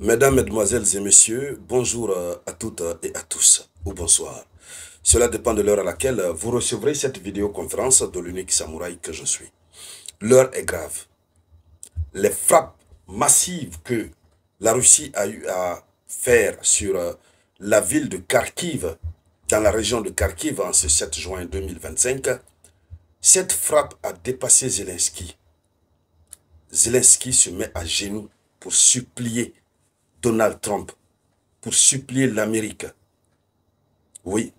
Mesdames, Mesdemoiselles et Messieurs, bonjour à toutes et à tous, ou bonsoir. Cela dépend de l'heure à laquelle vous recevrez cette vidéoconférence de l'unique samouraï que je suis. L'heure est grave. Les frappes massives que la Russie a eu à faire sur la ville de Kharkiv, dans la région de Kharkiv en ce 7 juin 2025, cette frappe a dépassé Zelensky. Zelensky se met à genoux pour supplier Donald Trump, pour supplier l'Amérique. Oui,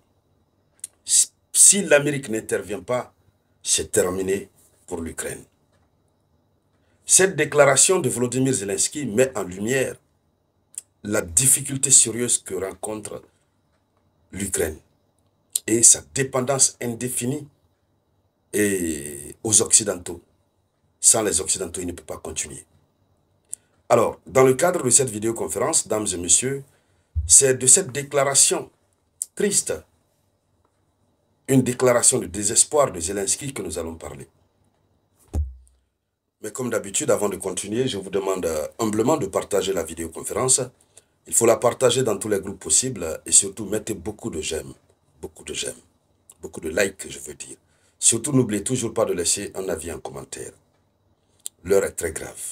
si l'Amérique n'intervient pas, c'est terminé pour l'Ukraine. Cette déclaration de Volodymyr Zelensky met en lumière la difficulté sérieuse que rencontre l'Ukraine et sa dépendance indéfinie aux Occidentaux. Sans les Occidentaux, il ne peut pas continuer. Alors, dans le cadre de cette vidéoconférence, dames et messieurs, c'est de cette déclaration triste, une déclaration de désespoir de Zelensky que nous allons parler. Mais comme d'habitude, avant de continuer, je vous demande humblement de partager la vidéoconférence. Il faut la partager dans tous les groupes possibles et surtout mettez beaucoup de j'aime, beaucoup de likes, je veux dire. Surtout, n'oubliez toujours pas de laisser un avis en commentaire. L'heure est très grave.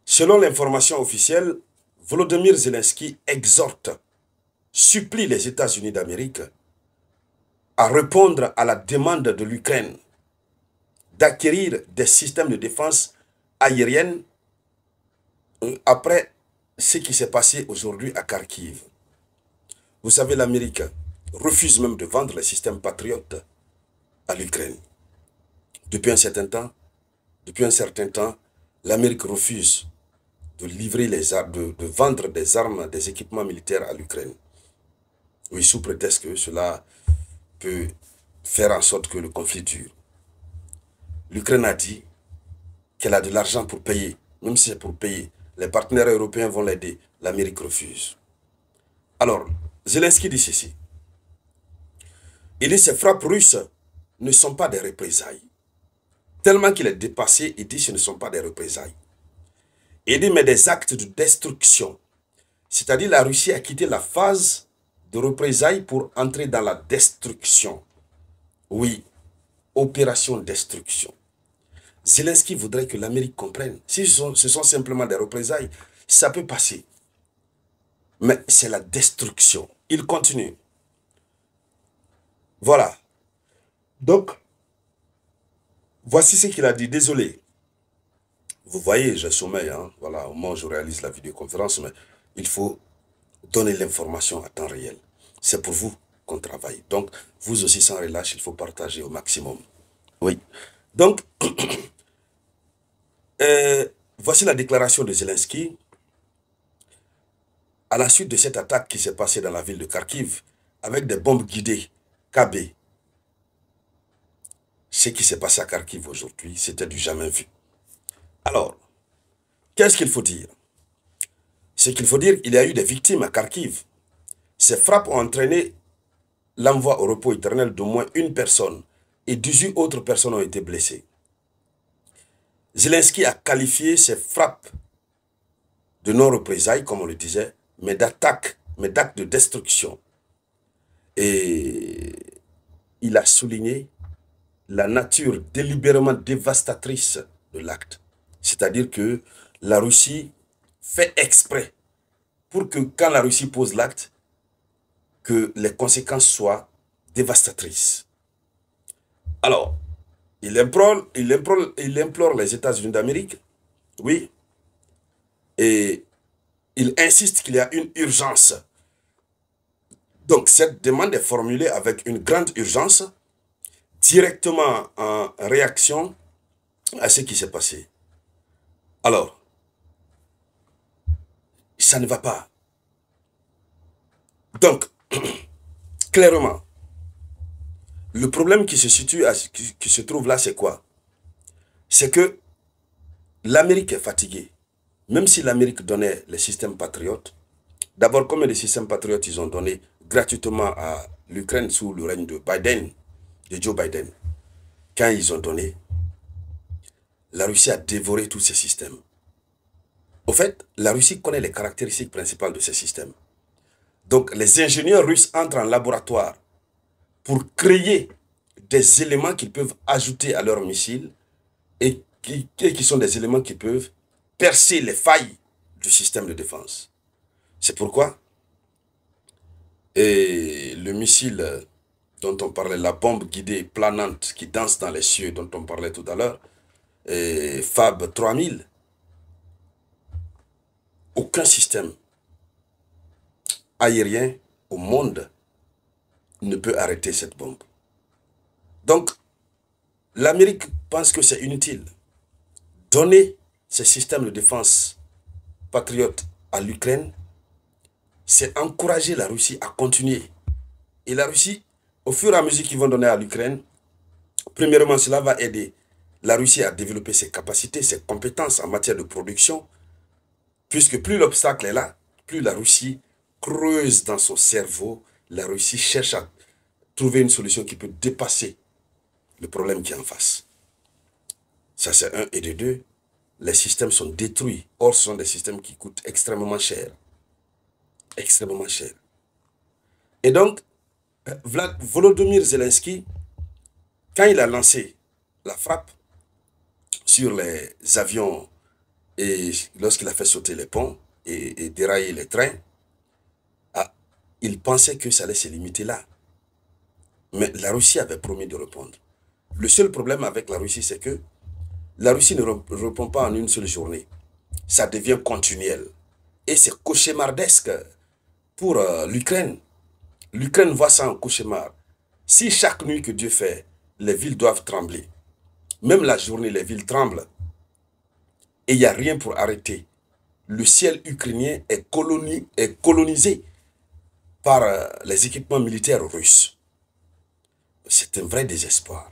Selon l'information officielle, Volodymyr Zelensky exhorte, supplie les États-Unis d'Amérique à répondre à la demande de l'Ukraine d'acquérir des systèmes de défense aérienne après ce qui s'est passé aujourd'hui à Kharkiv. Vous savez, l'Amérique refuse même de vendre les systèmes patriotes à l'Ukraine. Depuis un certain temps, l'Amérique refuse de livrer de vendre des armes, des équipements militaires à l'Ukraine. Oui, sous prétexte que cela peut faire en sorte que le conflit dure. L'Ukraine a dit qu'elle a de l'argent pour payer, même si c'est pour payer. Les partenaires européens vont l'aider. L'Amérique refuse. Alors, Zelensky dit ceci. Il dit que ces frappes russes ne sont pas des représailles. Tellement qu'il est dépassé, il dit que ce ne sont pas des représailles. Il dit mais des actes de destruction. C'est-à-dire la Russie a quitté la phase de représailles pour entrer dans la destruction. Oui, opération destruction. Zelensky voudrait que l'Amérique comprenne. Si ce sont simplement des représailles, ça peut passer. Mais c'est la destruction. Il continue. Voilà. Donc, voici ce qu'il a dit. Désolé. Vous voyez, j'ai sommeil. Hein? Voilà, au moment où je réalise la vidéoconférence, mais il faut donner l'information à temps réel. C'est pour vous qu'on travaille. Donc, vous aussi, sans relâche, il faut partager au maximum. Oui. Donc, voici la déclaration de Zelensky. À la suite de cette attaque qui s'est passée dans la ville de Kharkiv, avec des bombes guidées KB, ce qui s'est passé à Kharkiv aujourd'hui, c'était du jamais vu. Alors, qu'est-ce qu'il faut dire? Ce qu'il faut dire, il y a eu des victimes à Kharkiv. Ces frappes ont entraîné l'envoi au repos éternel d'au moins une personne et 18 autres personnes ont été blessées. Zelensky a qualifié ces frappes de non-représailles, comme on le disait, mais d'attaques, mais d'actes de destruction. Et il a souligné la nature délibérément dévastatrice de l'acte. C'est-à-dire que la Russie fait exprès pour que quand la Russie pose l'acte, que les conséquences soient dévastatrices. Alors, il implore les États-Unis d'Amérique, oui, et il insiste qu'il y a une urgence. Donc, cette demande est formulée avec une grande urgence, directement en réaction à ce qui s'est passé. Alors, ça ne va pas. Donc, clairement, le problème qui se trouve là, c'est quoi? C'est que l'Amérique est fatiguée. Même si l'Amérique donnait les systèmes patriotes, d'abord, combien de systèmes patriotes ils ont donné gratuitement à l'Ukraine sous le règne de Biden, de Joe Biden? Quand ils ont donné, la Russie a dévoré tous ces systèmes. Au fait, la Russie connaît les caractéristiques principales de ces systèmes. Donc, les ingénieurs russes entrent en laboratoire pour créer des éléments qu'ils peuvent ajouter à leurs missiles et qui sont des éléments qui peuvent percer les failles du système de défense. C'est pourquoi le missile dont on parlait, la bombe guidée planante qui danse dans les cieux dont on parlait tout à l'heure, FAB 3000, aucun système aérien au monde ne peut arrêter cette bombe. Donc, l'Amérique pense que c'est inutile. Donner ces systèmes de défense patriotes à l'Ukraine, c'est encourager la Russie à continuer. Et la Russie, au fur et à mesure qu'ils vont donner à l'Ukraine, premièrement, cela va aider la Russie à développer ses capacités, ses compétences en matière de production, puisque plus l'obstacle est là, plus la Russie creuse dans son cerveau, la Russie cherche à trouver une solution qui peut dépasser le problème qui est en face. Ça, c'est un. Et de deux, les systèmes sont détruits. Or, ce sont des systèmes qui coûtent extrêmement cher. Extrêmement cher. Et donc, Volodymyr Zelensky, quand il a lancé la frappe sur les avions et lorsqu'il a fait sauter les ponts et dérailler les trains, il pensait que ça allait se limiter là. Mais la Russie avait promis de répondre. Le seul problème avec la Russie, c'est que la Russie ne répond pas en une seule journée. Ça devient continuel. Et c'est cauchemardesque pour l'Ukraine. L'Ukraine voit ça en cauchemar. Si chaque nuit que Dieu fait, les villes doivent trembler, même la journée, les villes tremblent, et il n'y a rien pour arrêter. Le ciel ukrainien est colonisé par les équipements militaires russes. C'est un vrai désespoir.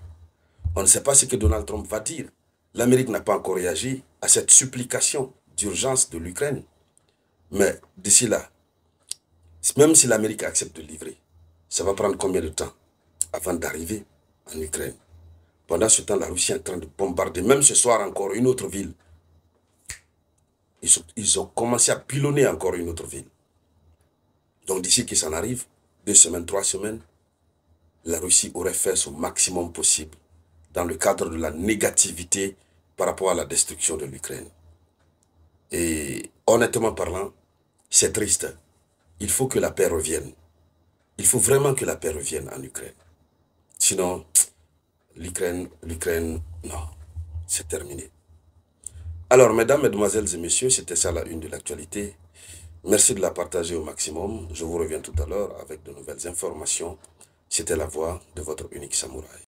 On ne sait pas ce que Donald Trump va dire. L'Amérique n'a pas encore réagi à cette supplication d'urgence de l'Ukraine. Mais d'ici là, même si l'Amérique accepte de livrer, ça va prendre combien de temps avant d'arriver en Ukraine? Pendant ce temps, la Russie est en train de bombarder, même ce soir encore, une autre ville. Ils ont commencé à pilonner encore une autre ville. Donc d'ici qu'il s'en arrive, 2 semaines, 3 semaines, la Russie aurait fait son maximum possible dans le cadre de la négativité par rapport à la destruction de l'Ukraine. Et honnêtement parlant, c'est triste. Il faut que la paix revienne. Il faut vraiment que la paix revienne en Ukraine. Sinon, l'Ukraine, non, c'est terminé. Alors, mesdames, mesdemoiselles et messieurs, c'était ça la une de l'actualité. Merci de la partager au maximum. Je vous reviens tout à l'heure avec de nouvelles informations. C'était la voix de votre unique samouraï.